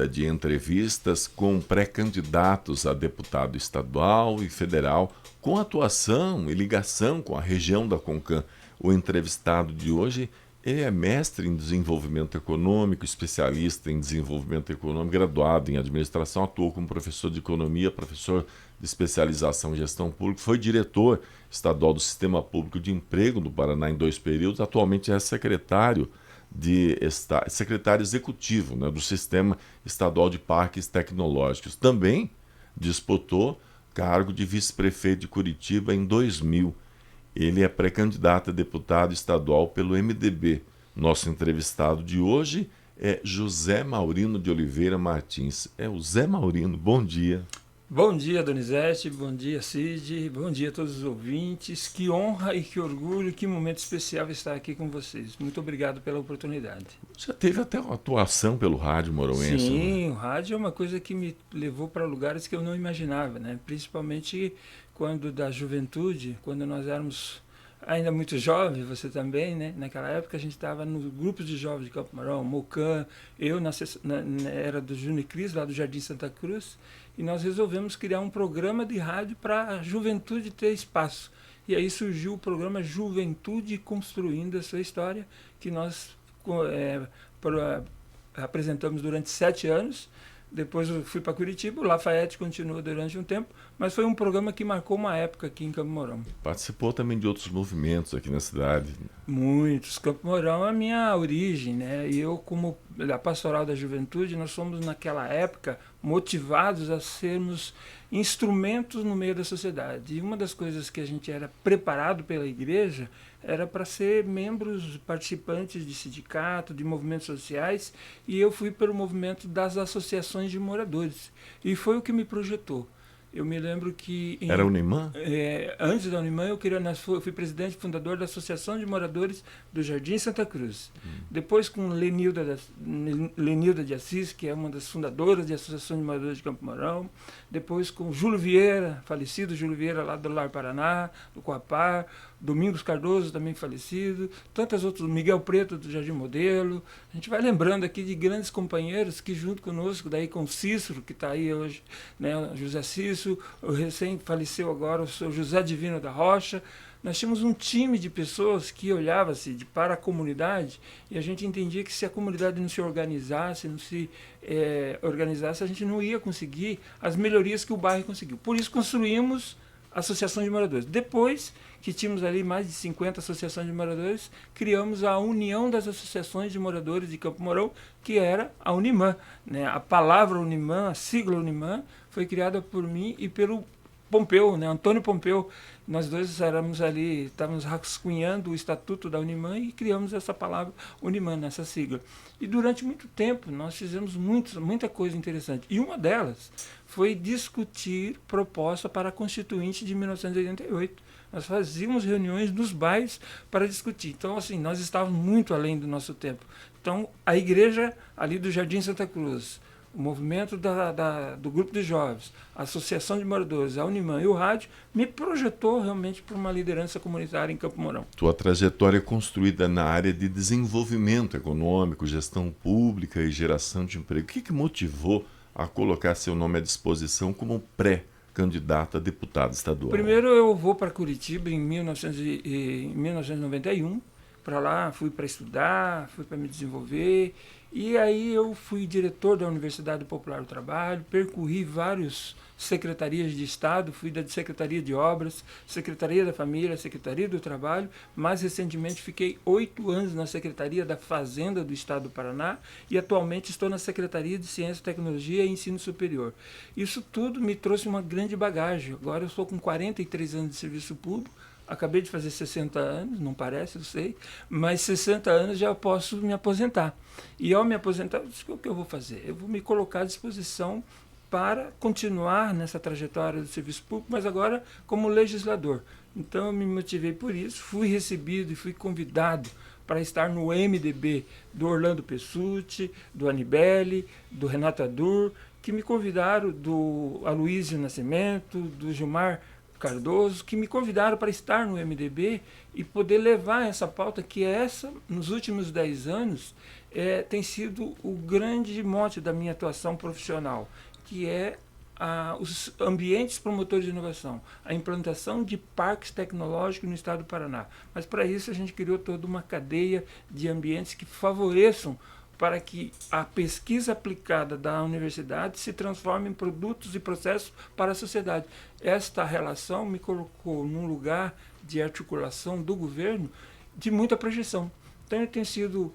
de entrevistas com pré-candidatos a deputado estadual e federal, com atuação e ligação com a região da Concan. O entrevistado de hoje, ele é mestre em desenvolvimento econômico, especialista em desenvolvimento econômico, graduado em administração, atuou como professor de economia, professor de especialização em gestão pública, foi diretor estadual do Sistema Público de Emprego do Paraná em 2 períodos, atualmente é secretário executivo, né, do Sistema Estadual de Parques Tecnológicos. Também disputou cargo de vice-prefeito de Curitiba em 2000. Ele é pré-candidato a deputado estadual pelo MDB. Nosso entrevistado de hoje é José Maurino de Oliveira Martins. É o Zé Maurino, bom dia. Bom dia, Donizete, bom dia, Cid, bom dia a todos os ouvintes. Que honra e que orgulho, que momento especial estar aqui com vocês. Muito obrigado pela oportunidade. Já teve até uma atuação pelo rádio morouense. Sim, né? O rádio é uma coisa que me levou para lugares que eu não imaginava, né? Principalmente quando da juventude, quando nós éramos ainda muito jovens, você também, né? Naquela época a gente estava nos grupos de jovens de Campo Mourão, Mocan, eu era do Junicris, lá do Jardim Santa Cruz, e nós resolvemos criar um programa de rádio para a juventude ter espaço. E aí surgiu o programa Juventude Construindo a Sua História, que nós apresentamos durante 7 anos. Depois eu fui para Curitiba, o Lafayette continuou durante um tempo, mas foi um programa que marcou uma época aqui em Campo Mourão. Participou também de outros movimentos aqui na cidade. Muitos. Campo Mourão é a minha origem, né? E eu, como da Pastoral da Juventude, nós fomos naquela época motivados a sermos instrumentos no meio da sociedade. E uma das coisas que a gente era preparado pela igreja era para ser membros, participantes de sindicato, de movimentos sociais, e eu fui pelo movimento das associações de moradores. E foi o que me projetou. Eu me lembro que... Era a Unimã? Antes da Unimã, eu fui presidente e fundador da Associação de Moradores do Jardim Santa Cruz. Depois, com Lenilda de Assis, que é uma das fundadoras da Associação de Moradores de Campo Mourão. Depois, com Júlio Vieira, falecido Júlio Vieira, lá do Lar Paraná, do Coapar. Domingos Cardoso, também falecido. Tantas outras, Miguel Preto, do Jardim Modelo. A gente vai lembrando aqui de grandes companheiros que, junto conosco, daí com o Cícero, que está aí hoje, né, José Cícero, o recém faleceu agora o seu José Divino da Rocha. Nós tínhamos um time de pessoas que olhava-se para a comunidade, e a gente entendia que se a comunidade não se organizasse, a gente não ia conseguir as melhorias que o bairro conseguiu. Por isso construímos a Associação de Moradores. Depois que tínhamos ali mais de 50 associações de moradores, criamos a União das Associações de Moradores de Campo Mourão, que era a Unimã, né? A palavra Unimã, a sigla Unimã, foi criada por mim e pelo Pompeu, né? Antônio Pompeu. Nós dois estávamos rascunhando o estatuto da Unimã e criamos essa palavra Unimã, nessa sigla. E durante muito tempo nós fizemos muita coisa interessante. E uma delas foi discutir proposta para a Constituinte de 1988. Nós fazíamos reuniões nos bairros para discutir. Então, assim, nós estávamos muito além do nosso tempo. Então, a igreja ali do Jardim Santa Cruz, o movimento do grupo de jovens, a Associação de Moradores, a Unimã e o rádio, me projetou realmente para uma liderança comunitária em Campo Mourão. Tua trajetória é construída na área de desenvolvimento econômico, gestão pública e geração de emprego. O que motivou a colocar seu nome à disposição como pré-candidato a deputado estadual? Primeiro eu vou para Curitiba em 1991. Para lá, fui para estudar, fui para me desenvolver, e aí eu fui diretor da Universidade Popular do Trabalho, percorri várias secretarias de Estado, fui da Secretaria de Obras, Secretaria da Família, Secretaria do Trabalho. Mais recentemente fiquei 8 anos na Secretaria da Fazenda do Estado do Paraná e atualmente estou na Secretaria de Ciência, Tecnologia e Ensino Superior. Isso tudo me trouxe uma grande bagagem. Agora eu estou com 43 anos de serviço público. Acabei de fazer 60 anos, não parece, eu sei, mas 60 anos já posso me aposentar. E ao me aposentar, o que eu vou fazer? Eu vou me colocar à disposição para continuar nessa trajetória do serviço público, mas agora como legislador. Então eu me motivei por isso, fui recebido e fui convidado para estar no MDB do Orlando Pessutti, do Anibele, do Renato Adur, que me convidaram, do Aloysio Nascimento, do Gilmar Cardoso, que me convidaram para estar no MDB e poder levar essa pauta, que nos últimos 10 anos, tem sido o grande mote da minha atuação profissional, que é os ambientes promotores de inovação, a implantação de parques tecnológicos no estado do Paraná. Mas para isso a gente criou toda uma cadeia de ambientes que favoreçam para que a pesquisa aplicada da universidade se transforme em produtos e processos para a sociedade. Esta relação me colocou num lugar de articulação do governo de muita projeção. Então eu tenho sido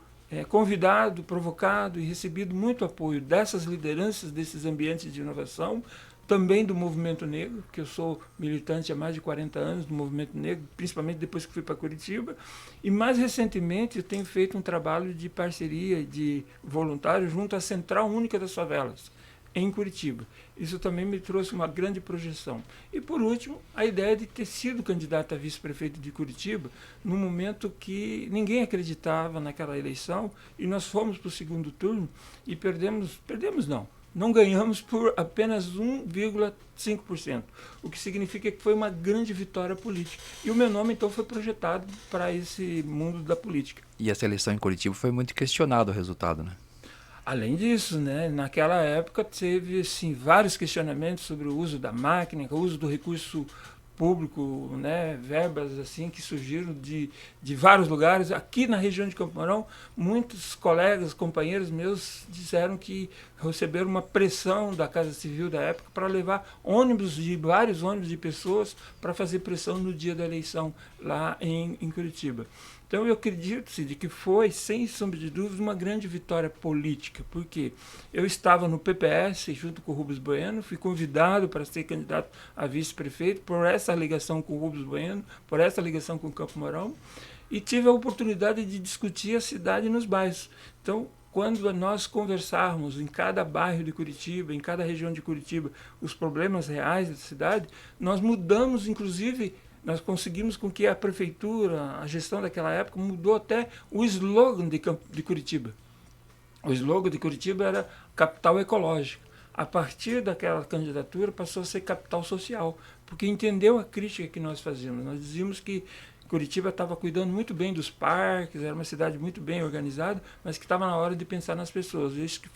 convidado, provocado e recebido muito apoio dessas lideranças, desses ambientes de inovação, também do movimento negro, que eu sou militante há mais de 40 anos do movimento negro, principalmente depois que fui para Curitiba, e mais recentemente eu tenho feito um trabalho de parceria de voluntário junto à Central Única das Favelas, em Curitiba. Isso também me trouxe uma grande projeção. E, por último, a ideia de ter sido candidato a vice-prefeito de Curitiba num momento que ninguém acreditava naquela eleição, e nós fomos para o segundo turno e não ganhamos por apenas 1,5%, o que significa que foi uma grande vitória política. E o meu nome, então, foi projetado para esse mundo da política. E essa eleição em Curitiba foi muito questionado o resultado, né? Além disso, né, naquela época teve assim, vários questionamentos sobre o uso da máquina, o uso do recurso público, né, verbas assim que surgiram de vários lugares. Aqui na região de Campo Mourão, muitos colegas, companheiros meus disseram que receberam uma pressão da Casa Civil da época para levar vários ônibus de pessoas para fazer pressão no dia da eleição lá em Curitiba. Então eu acredito, Cid, que foi, sem sombra de dúvida, uma grande vitória política, porque eu estava no PPS junto com o Rubens Bueno, fui convidado para ser candidato a vice-prefeito por essa ligação com o Rubens Bueno, por essa ligação com o Campo Mourão, e tive a oportunidade de discutir a cidade nos bairros. Então, quando nós conversarmos em cada bairro de Curitiba, em cada região de Curitiba, os problemas reais da cidade, nós mudamos, inclusive, nós conseguimos com que a prefeitura, a gestão daquela época, mudou até o slogan de Curitiba. O slogan de Curitiba era capital ecológica. A partir daquela candidatura passou a ser capital social, porque entendeu a crítica que nós fazíamos. Nós dizíamos que Curitiba estava cuidando muito bem dos parques, era uma cidade muito bem organizada, mas que estava na hora de pensar nas pessoas. Isso que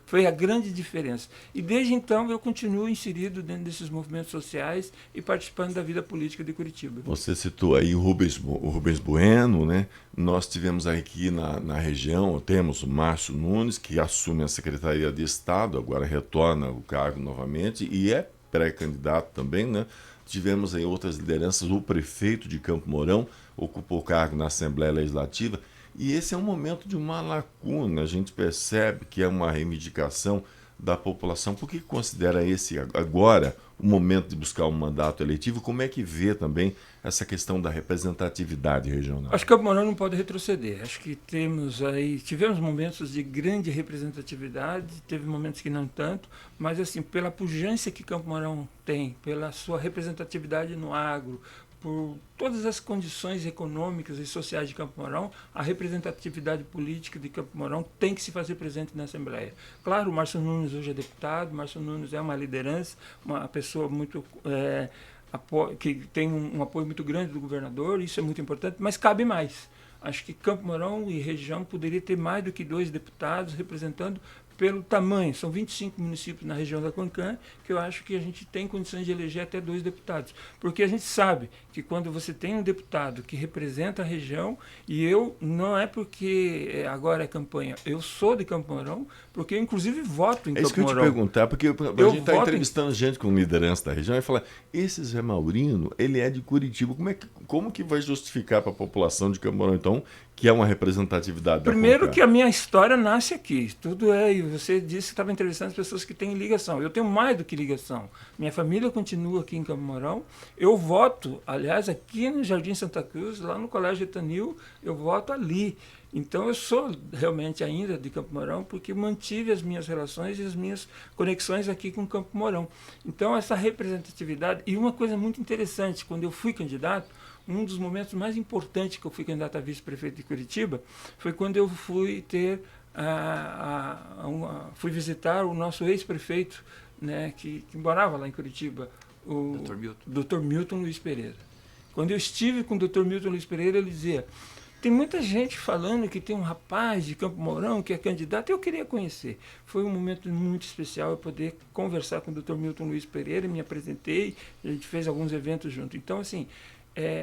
foi a grande diferença. E desde então eu continuo inserido dentro desses movimentos sociais e participando da vida política de Curitiba. Você citou aí o Rubens Bueno, né? Nós tivemos aqui na região, temos o Márcio Nunes, que assume a Secretaria de Estado, agora retorna o cargo novamente e é pré-candidato também, né? Tivemos aí outras lideranças, o prefeito de Campo Mourão ocupou o cargo na Assembleia Legislativa, e esse é um momento de uma lacuna, a gente percebe que é uma reivindicação da população. Por que considera esse agora o momento de buscar um mandato eletivo? Como é que vê também essa questão da representatividade regional? Acho que Campo Mourão não pode retroceder. Acho que tivemos momentos de grande representatividade, teve momentos que não tanto, mas assim, pela pujança que Campo Mourão tem, pela sua representatividade no agro, por todas as condições econômicas e sociais de Campo Mourão, a representatividade política de Campo Mourão tem que se fazer presente na Assembleia. Claro, o Márcio Nunes hoje é deputado, o Márcio Nunes é uma liderança, uma pessoa muito que tem um apoio muito grande do governador, isso é muito importante, mas cabe mais. Acho que Campo Mourão e região poderia ter mais do que 2 deputados representando pelo tamanho. São 25 municípios na região da Concã, que eu acho que a gente tem condições de eleger até 2 deputados. Porque a gente sabe que quando você tem um deputado que representa a região, e eu, não é porque agora é campanha, eu sou de Campo Mourão, porque eu inclusive voto em Campo Mourão. É isso que eu te perguntar, porque a gente está entrevistando gente com liderança da região e fala, esse Zé Maurino, ele é de Curitiba, como que vai justificar para a população de Campo Mourão, então, que é uma representatividade da Primeiro Concã? que a minha história nasce aqui, tudo é, e você disse que estava entrevistando as pessoas que têm ligação. Eu tenho mais do que ligação. Minha família continua aqui em Campo Mourão. Eu voto, aliás, aqui no Jardim Santa Cruz, lá no Colégio Etanil, eu voto ali. Então eu sou realmente ainda de Campo Mourão porque mantive as minhas relações e as minhas conexões aqui com Campo Mourão. Então essa representatividade, e uma coisa muito interessante, quando eu fui candidato, um dos momentos mais importantes que eu fui candidato a vice-prefeito de Curitiba foi quando eu fui fui visitar o nosso ex-prefeito, né, que morava lá em Curitiba, o Dr. Milton Luiz Pereira. Quando eu estive com o Dr. Milton Luiz Pereira, ele dizia, Tem muita gente falando que tem um rapaz de Campo Mourão que é candidato, eu queria conhecer. Foi um momento muito especial eu poder conversar com o Dr. Milton Luiz Pereira, me apresentei, a gente fez alguns eventos juntos. Então, assim,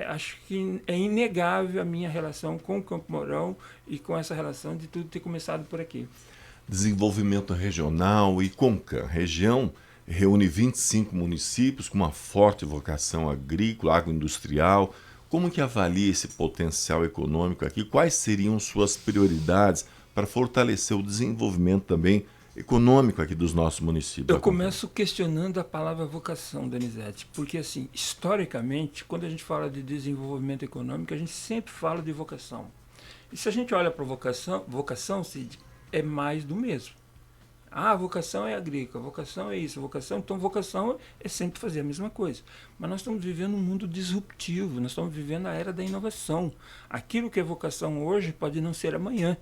acho que é inegável a minha relação com o Campo Mourão e com essa relação de tudo ter começado por aqui. Desenvolvimento regional e CONCAN. Região reúne 25 municípios com uma forte vocação agrícola, agroindustrial. Como que avalia esse potencial econômico aqui? Quais seriam suas prioridades para fortalecer o desenvolvimento também econômico aqui dos nossos municípios? Eu começo questionando a palavra vocação, Donizete, porque, assim, historicamente, quando a gente fala de desenvolvimento econômico, a gente sempre fala de vocação. E se a gente olha para vocação, Cid, é mais do mesmo. A vocação é agrícola, a vocação é isso, a vocação... Então, vocação é sempre fazer a mesma coisa. Mas nós estamos vivendo um mundo disruptivo, nós estamos vivendo a era da inovação. Aquilo que é vocação hoje pode não ser amanhã.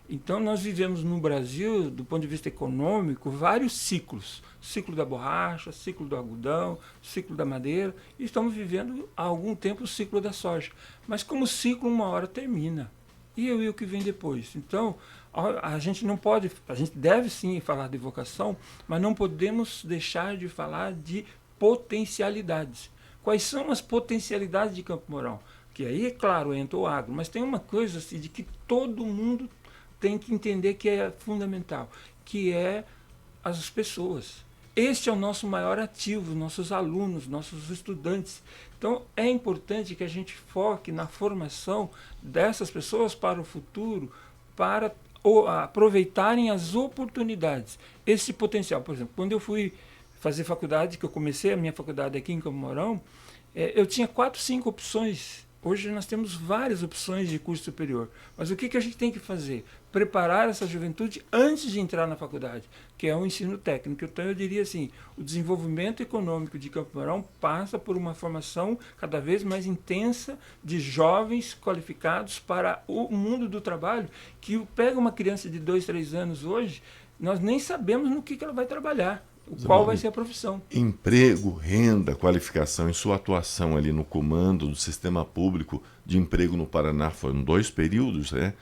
Então, nós vivemos no Brasil, do ponto de vista econômico, vários ciclos. Ciclo da borracha, ciclo do algodão, ciclo da madeira. E estamos vivendo há algum tempo o ciclo da soja. Mas como ciclo, uma hora termina. E o que vem depois? Então, a gente não pode, a gente deve sim falar de vocação, mas não podemos deixar de falar de potencialidades. Quais são as potencialidades de Campo Mourão? Que aí, é claro, entra o agro, mas tem uma coisa assim, de que todo mundo tem que entender que é fundamental, que é as pessoas. Este é o nosso maior ativo, nossos alunos, nossos estudantes. Então, é importante que a gente foque na formação dessas pessoas para o futuro, para aproveitarem as oportunidades, esse potencial. Por exemplo, quando eu fui fazer faculdade, que eu comecei a minha faculdade aqui em Campo Mourão, eu tinha 4, 5 opções. Hoje nós temos várias opções de curso superior. Mas o que a gente tem que fazer? Preparar essa juventude antes de entrar na faculdade, que é o ensino técnico. Então eu diria assim, o desenvolvimento econômico de Campo Mourão passa por uma formação cada vez mais intensa de jovens qualificados para o mundo do trabalho, que pega uma criança de 2, 3 anos hoje, nós nem sabemos no que ela vai trabalhar. Qual vai ser a profissão? Emprego, renda, qualificação e sua atuação ali no comando do sistema público de emprego no Paraná foram 2 períodos, né?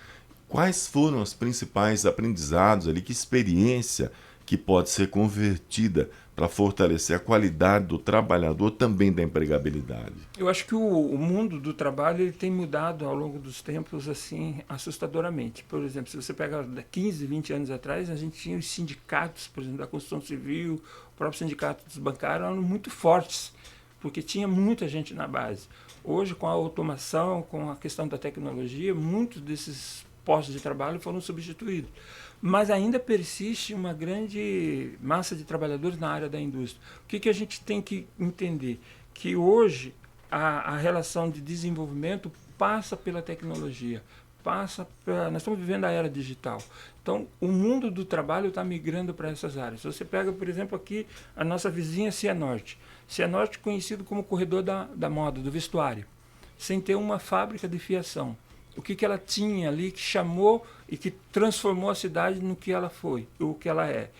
Quais foram os principais aprendizados ali, que experiência que pode ser convertida para fortalecer a qualidade do trabalhador, também da empregabilidade? Eu acho que o mundo do trabalho ele tem mudado ao longo dos tempos assim assustadoramente. Por exemplo, se você pega 15, 20 anos atrás, a gente tinha os sindicatos, por exemplo, da construção civil, o próprio sindicato dos bancários eram muito fortes, porque tinha muita gente na base. Hoje, com a automação, com a questão da tecnologia, muitos desses postos de trabalho foram substituídos. Mas ainda persiste uma grande massa de trabalhadores na área da indústria. O que a gente tem que entender? Que hoje a relação de desenvolvimento passa pela tecnologia, nós estamos vivendo a era digital. Então, o mundo do trabalho está migrando para essas áreas. Você pega, por exemplo, aqui a nossa vizinha Cianorte. Cianorte conhecido como corredor da moda, do vestuário, sem ter uma fábrica de fiação. O que ela tinha ali que chamou e que transformou a cidade no que ela foi, o que ela é?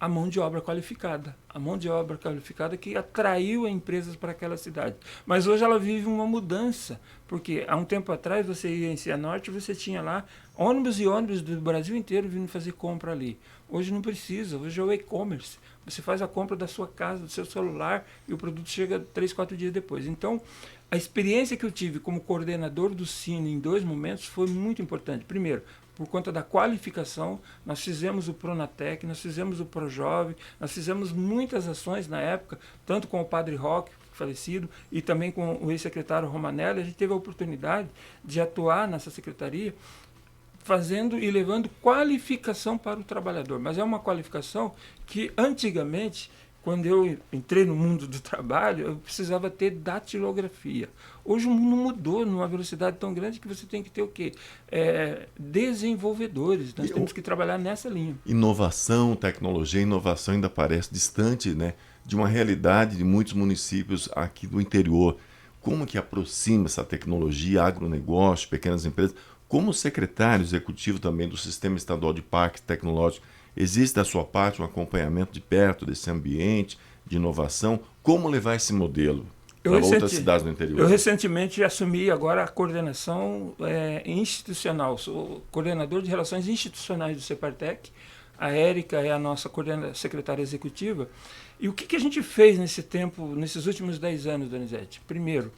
A mão de obra qualificada. A mão de obra qualificada que atraiu empresas para aquela cidade. Mas hoje ela vive uma mudança, porque há um tempo atrás você ia em Cianorte e você tinha lá ônibus e ônibus do Brasil inteiro vindo fazer compra ali. Hoje não precisa, hoje é o e-commerce. Você faz a compra da sua casa, do seu celular e o produto chega 3, 4 dias depois. Então, a experiência que eu tive como coordenador do Cine em 2 momentos foi muito importante. Primeiro, por conta da qualificação, nós fizemos o Pronatec, nós fizemos o Projove, nós fizemos muitas ações na época, tanto com o Padre Roque, falecido, e também com o ex-secretário Romanelli. A gente teve a oportunidade de atuar nessa secretaria, fazendo e levando qualificação para o trabalhador. Mas é uma qualificação que, antigamente, quando eu entrei no mundo do trabalho, eu precisava ter datilografia. Hoje o mundo mudou numa velocidade tão grande que você tem que ter o quê? Desenvolvedores. Nós temos que trabalhar nessa linha. Inovação, tecnologia, inovação ainda parece distante, né, de uma realidade de muitos municípios aqui do interior. Como que aproxima essa tecnologia, agronegócio, pequenas empresas? Como secretário executivo também do Sistema Estadual de Parques Tecnológicos, existe da sua parte um acompanhamento de perto desse ambiente de inovação? Como levar esse modelo? para outras cidades do interior? Eu recentemente assumi agora a coordenação institucional, sou coordenador de relações institucionais do Separtec. A Érica é a nossa secretária executiva. E o que a gente fez nesse tempo, nesses últimos 10 anos, Donizete? Primeiro,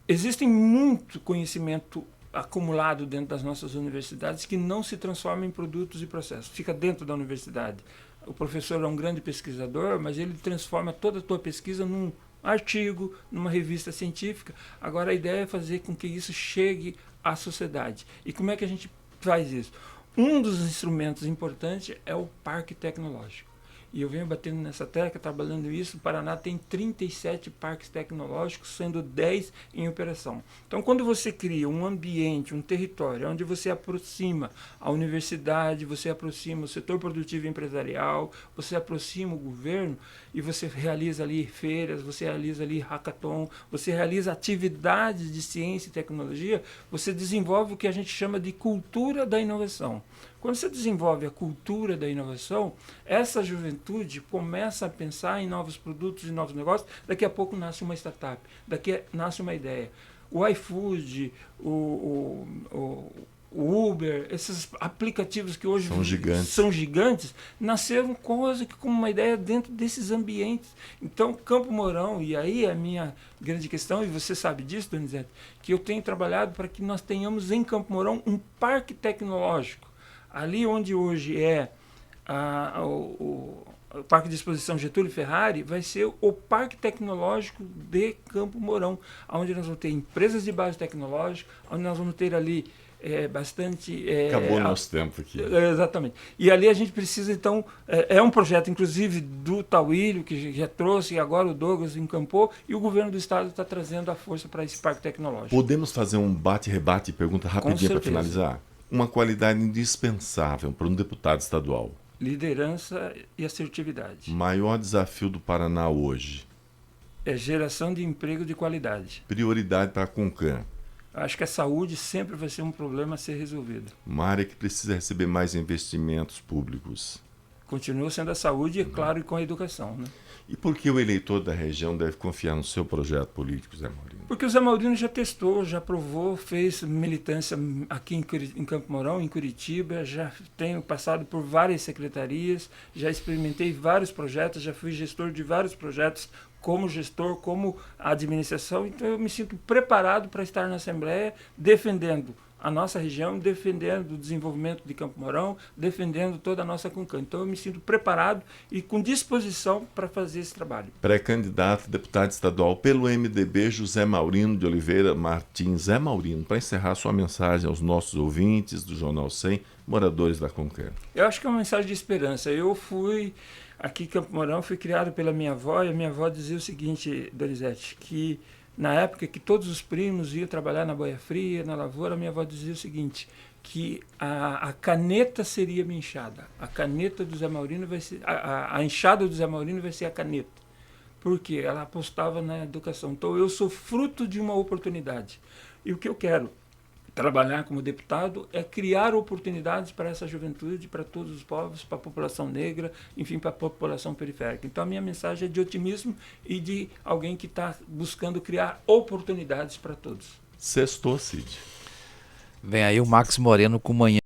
existe muito conhecimento acumulado dentro das nossas universidades que não se transforma em produtos e processos, fica dentro da universidade. O professor é um grande pesquisador, mas ele transforma toda a tua pesquisa num artigo, numa revista científica. Agora a ideia é fazer com que isso chegue à sociedade. E como é que a gente faz isso? Um dos instrumentos importantes é o parque tecnológico. E eu venho batendo nessa tecla, trabalhando isso. O Paraná tem 37 parques tecnológicos, sendo 10 em operação. Então, quando você cria um ambiente, um território, onde você aproxima a universidade, você aproxima o setor produtivo e empresarial, você aproxima o governo, e você realiza ali feiras, você realiza ali hackathon, você realiza atividades de ciência e tecnologia, você desenvolve o que a gente chama de cultura da inovação. Quando você desenvolve a cultura da inovação, essa juventude começa a pensar em novos produtos e novos negócios. Daqui a pouco nasce uma startup, nasce uma ideia. O iFood, o Uber, esses aplicativos que hoje são gigantes, nasceram quase que com uma ideia dentro desses ambientes. Então, Campo Mourão, e aí é a minha grande questão, e você sabe disso, Donizete, que eu tenho trabalhado para que nós tenhamos em Campo Mourão um parque tecnológico. Ali onde hoje é o Parque de Exposição Getúlio Ferrari, vai ser o Parque Tecnológico de Campo Mourão, onde nós vamos ter empresas de base tecnológica, onde nós vamos ter ali bastante... Acabou o nosso tempo aqui. Exatamente. E ali a gente precisa, então... É um projeto, inclusive, do Tauílio, que já trouxe, e agora o Douglas encampou, e o governo do estado está trazendo a força para esse parque tecnológico. Podemos fazer um bate-rebate, pergunta rapidinho para finalizar? Uma qualidade indispensável para um deputado estadual. Liderança e assertividade. Maior desafio do Paraná hoje? É geração de emprego de qualidade. Prioridade para a Concan? Acho que a saúde sempre vai ser um problema a ser resolvido. Uma área que precisa receber mais investimentos públicos. Continua sendo a saúde, é claro, e com a educação, né? E por que o eleitor da região deve confiar no seu projeto político, Zé Maurino? Porque o Zé Maurino já testou, já provou, fez militância aqui em Campo Mourão, em Curitiba, já tenho passado por várias secretarias, já experimentei vários projetos, já fui gestor de vários projetos, como gestor, como administração, então eu me sinto preparado para estar na Assembleia defendendo a nossa região, defendendo o desenvolvimento de Campo Mourão, defendendo toda a nossa Concan. Então eu me sinto preparado e com disposição para fazer esse trabalho. Pré-candidato a deputado estadual pelo MDB, José Maurino de Oliveira Martins. Zé Maurino, para encerrar sua mensagem aos nossos ouvintes do Jornal 100, moradores da Concan. Eu acho que é uma mensagem de esperança. Eu fui, aqui em Campo Mourão, fui criado pela minha avó, e a minha avó dizia o seguinte, Donizete, que na época que todos os primos iam trabalhar na boia fria, na lavoura, minha avó dizia o seguinte, que a caneta seria minha enxada. A caneta do Zé Maurino vai ser... A enxada do Zé Maurino vai ser a caneta. Por quê? Ela apostava na educação. Então, eu sou fruto de uma oportunidade. E o que eu quero trabalhar como deputado é criar oportunidades para essa juventude, para todos os povos, para a população negra, enfim, para a população periférica. Então, a minha mensagem é de otimismo e de alguém que está buscando criar oportunidades para todos. Sextou, Cid. Vem aí o Max Moreno com Manhã